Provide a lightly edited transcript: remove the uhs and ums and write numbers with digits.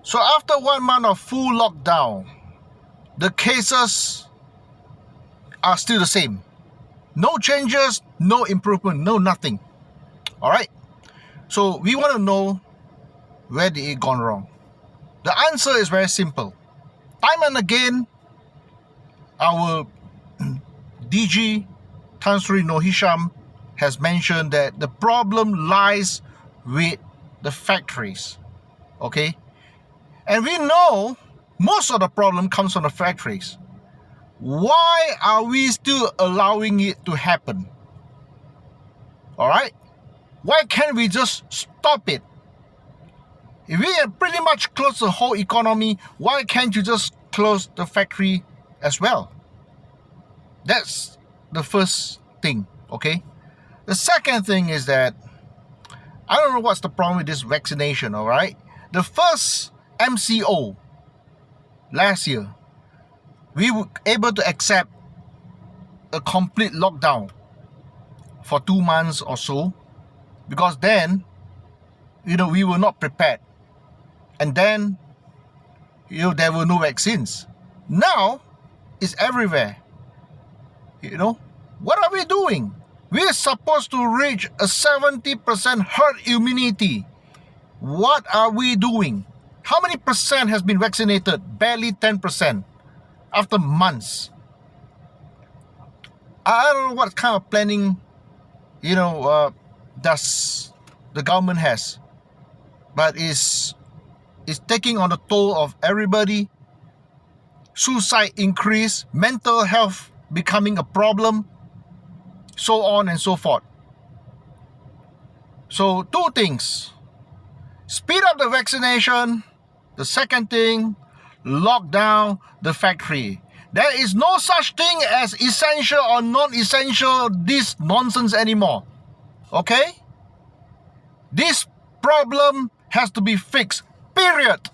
So after 1 month of full lockdown, the cases are still the same. No changes, no improvement, no nothing. All right. So we want to know, where did it gone wrong? The answer is very simple. Time and again, our DG Tan Sri Noor Hisham has mentioned that the problem lies with the factories. Okay? And we know most of the problem comes from the factories. Why are we still allowing it to happen? All right? Why can't we just stop it? If we have pretty much closed the whole economy, why can't you just close the factory as well? That's the first thing, okay? The second thing is that I don't know what's the problem with this vaccination, all right? The first MCO last year, we were able to accept a complete lockdown for 2 months or so, because then, we were not prepared. And then, there were no vaccines. Now, it's everywhere. What are we doing? We're supposed to reach a 70% herd immunity. What are we doing? How many percent has been vaccinated? Barely 10% after months. I don't know what kind of planning, does the government has. But it's taking on the toll of everybody. Suicide increase, mental health becoming a problem, so on and so forth. So 2 things. Speed up the vaccination. The second thing, lock down the factory. There is no such thing as essential or non-essential, this nonsense anymore. Okay? This problem has to be fixed. Period.